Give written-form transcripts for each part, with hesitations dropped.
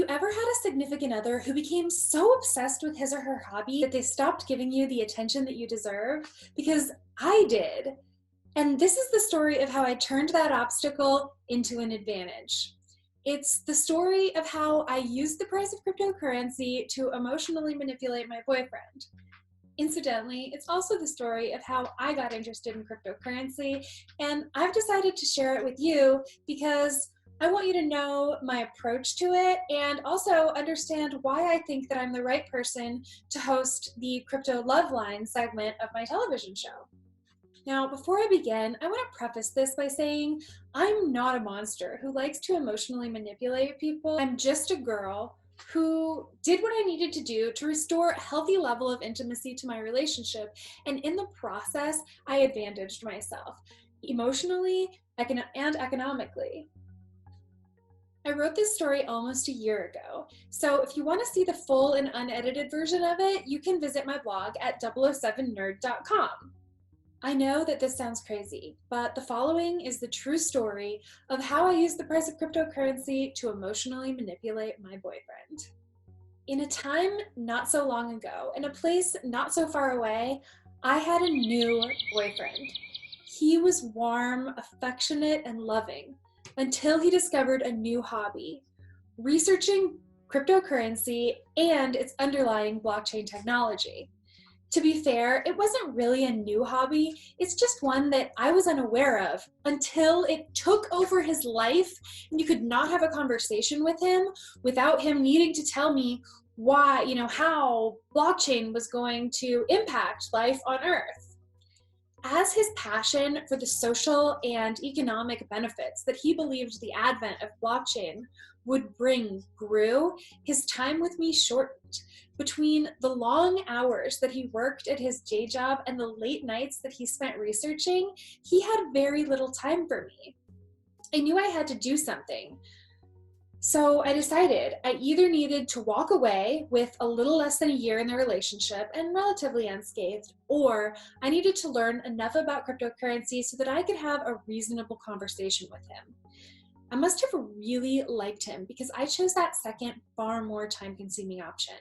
you ever had a significant other who became so obsessed with his or her hobby that they stopped giving you the attention that you deserve? Because I did. And this is the story of how I turned that obstacle into an advantage. It's the story of how I used the price of cryptocurrency to emotionally manipulate my boyfriend. Incidentally, it's also the story of how I got interested in cryptocurrency, and I've decided to share it with you because I want you to know my approach to it and also understand why I think that I'm the right person to host the Crypto Love Line segment of my television show. Now, before I begin, I want to preface this by saying I'm not a monster who likes to emotionally manipulate people. I'm just a girl who did what I needed to do to restore a healthy level of intimacy to my relationship, and in the process, I advantaged myself emotionally and economically. I wrote this story almost a year ago, so if you want to see the full and unedited version of it, you can visit my blog at 007nerd.com. I know that this sounds crazy, but the following is the true story of how I used the price of cryptocurrency to emotionally manipulate my boyfriend. In a time not so long ago, in a place not so far away, I had a new boyfriend. He was warm, affectionate, and loving until he discovered a new hobby: researching cryptocurrency and its underlying blockchain technology. To be fair, it wasn't really a new hobby, it's just one that I was unaware of until it took over his life and you could not have a conversation with him without him needing to tell me why, how blockchain was going to impact life on Earth. As his passion for the social and economic benefits that he believed the advent of blockchain would bring grew, his time with me shortened. Between the long hours that he worked at his day job and the late nights that he spent researching, he had very little time for me. I knew I had to do something. So I decided I either needed to walk away with a little less than a year in the relationship and relatively unscathed, or I needed to learn enough about cryptocurrency so that I could have a reasonable conversation with him. I must have really liked him because I chose that second, far more time-consuming option.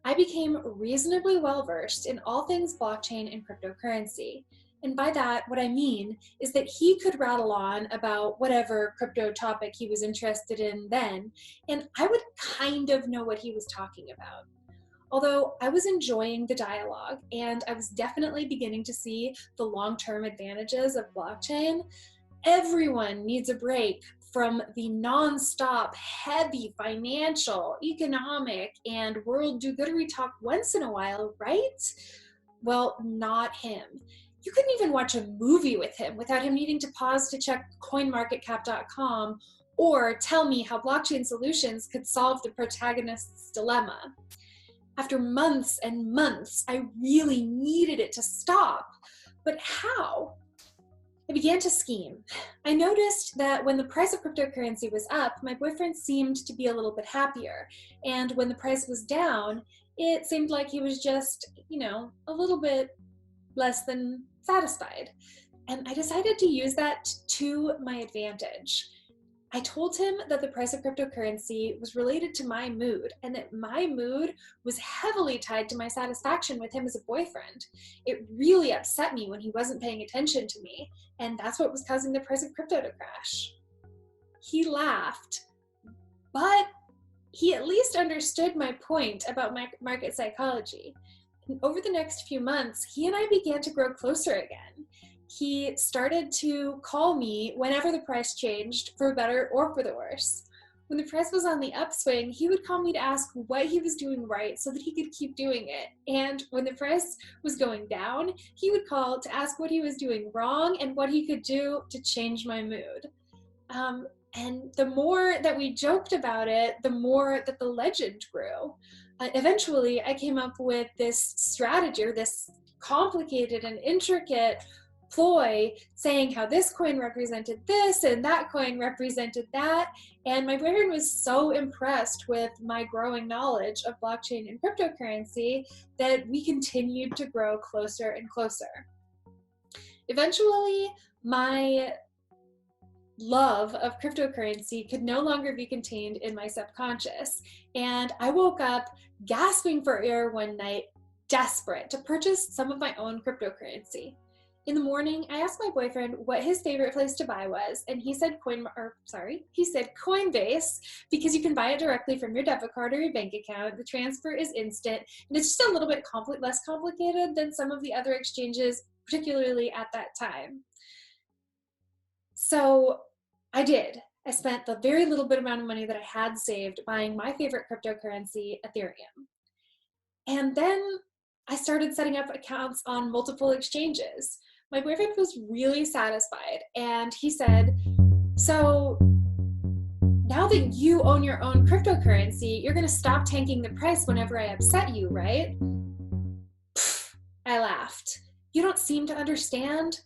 I became reasonably well-versed in all things blockchain and cryptocurrency. And by that, what I mean is that he could rattle on about whatever crypto topic he was interested in then, and I would kind of know what he was talking about. Although I was enjoying the dialogue and I was definitely beginning to see the long-term advantages of blockchain, everyone needs a break from the non-stop, heavy financial, economic, and world do-goodery talk once in a while, right? Well, not him. You couldn't even watch a movie with him without him needing to pause to check coinmarketcap.com or tell me how blockchain solutions could solve the protagonist's dilemma. After months and months, I really needed it to stop. But how? I began to scheme. I noticed that when the price of cryptocurrency was up, my boyfriend seemed to be a little bit happier. And when the price was down, it seemed like he was just, a little bit less than satisfied. And I decided to use that to my advantage. I told him that the price of cryptocurrency was related to my mood and that my mood was heavily tied to my satisfaction with him as a boyfriend. It really upset me when he wasn't paying attention to me, and that's what was causing the price of crypto to crash. He laughed, but he at least understood my point about market psychology. And over the next few months, he and I began to grow closer again. He started to call me whenever the price changed, for better or for the worse. When the price was on the upswing, he would call me to ask what he was doing right so that he could keep doing it. And when the price was going down, he would call to ask what he was doing wrong and what he could do to change my mood. And the more that we joked about it, the more that the legend grew. Eventually, I came up with this strategy, or this complicated and intricate ploy saying how this coin represented this and that coin represented that. And my boyfriend was so impressed with my growing knowledge of blockchain and cryptocurrency that we continued to grow closer and closer. Eventually, my love of cryptocurrency could no longer be contained in my subconscious. And I woke up gasping for air one night, desperate to purchase some of my own cryptocurrency. In the morning, I asked my boyfriend what his favorite place to buy was, and he said Coinbase, because you can buy it directly from your debit card or your bank account. The transfer is instant, and it's just a little bit less complicated than some of the other exchanges, particularly at that time. So I did. I spent the very little bit amount of money that I had saved buying my favorite cryptocurrency, Ethereum. And then I started setting up accounts on multiple exchanges. My boyfriend was really satisfied and he said, "So now that you own your own cryptocurrency, you're going to stop tanking the price whenever I upset you, right?" I laughed. "You don't seem to understand.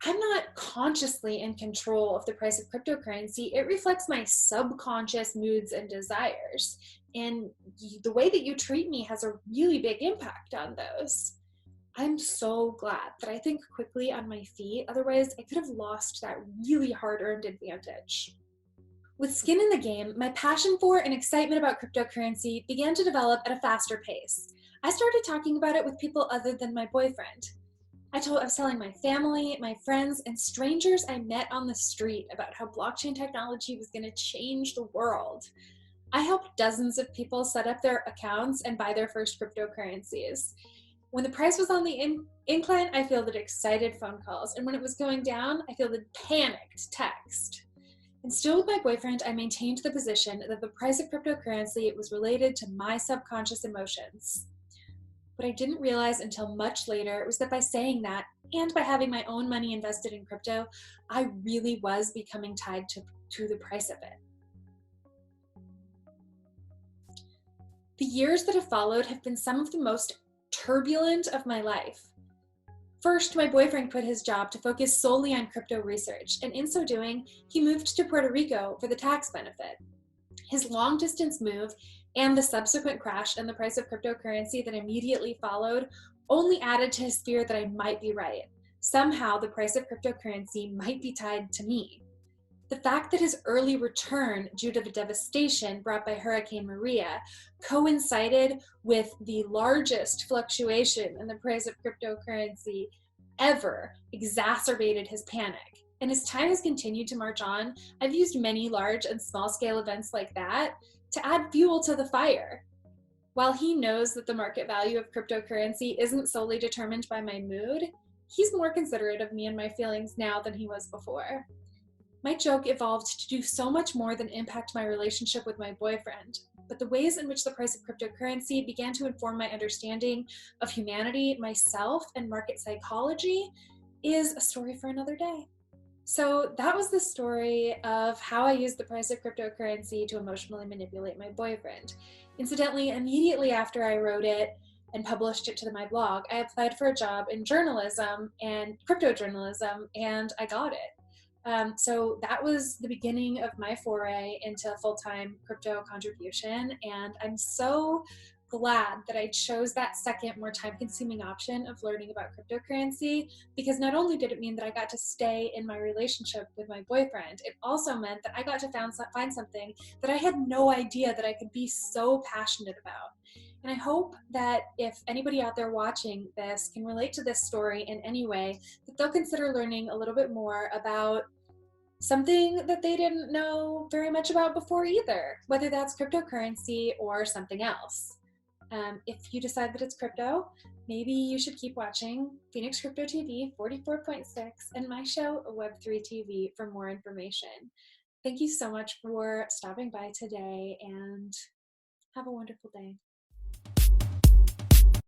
I'm not consciously in control of the price of cryptocurrency. It reflects my subconscious moods and desires. And the way that you treat me has a really big impact on those." I'm so glad that I think quickly on my feet. Otherwise, I could have lost that really hard earned advantage. With skin in the game, my passion for and excitement about cryptocurrency began to develop at a faster pace. I started talking about it with people other than my boyfriend. I was telling my family, my friends, and strangers I met on the street about how blockchain technology was going to change the world. I helped dozens of people set up their accounts and buy their first cryptocurrencies. When the price was on the incline, I fielded excited phone calls, and when it was going down, I fielded panicked text. And still with my boyfriend, I maintained the position that the price of cryptocurrency was related to my subconscious emotions. What I didn't realize until much later was that by saying that, and by having my own money invested in crypto, I really was becoming tied to the price of it. The years that have followed have been some of the most turbulent of my life. First, my boyfriend quit his job to focus solely on crypto research, and in so doing, he moved to Puerto Rico for the tax benefit. His long distance move and the subsequent crash in the price of cryptocurrency that immediately followed only added to his fear that I might be right. Somehow, the price of cryptocurrency might be tied to me. The fact that his early return, due to the devastation brought by Hurricane Maria, coincided with the largest fluctuation in the price of cryptocurrency ever exacerbated his panic. And as time has continued to march on, I've used many large and small scale events like that to add fuel to the fire. While he knows that the market value of cryptocurrency isn't solely determined by my mood, he's more considerate of me and my feelings now than he was before. My joke evolved to do so much more than impact my relationship with my boyfriend, but the ways in which the price of cryptocurrency began to inform my understanding of humanity, myself, and market psychology is a story for another day. So that was the story of how I used the price of cryptocurrency to emotionally manipulate my boyfriend. Incidentally, immediately after I wrote it and published it to my blog, I applied for a job in journalism and crypto journalism, and I got it. So that was the beginning of my foray into full-time crypto contribution, and I'm so glad that I chose that second, more time-consuming option of learning about cryptocurrency, because not only did it mean that I got to stay in my relationship with my boyfriend, it also meant that I got to find something that I had no idea that I could be so passionate about. And I hope that if anybody out there watching this can relate to this story in any way, that they'll consider learning a little bit more about something that they didn't know very much about before either, whether that's cryptocurrency or something else. If you decide that it's crypto, maybe you should keep watching Phoenix Crypto TV 44.6 and my show Web3 TV for more information. Thank you so much for stopping by today and have a wonderful day.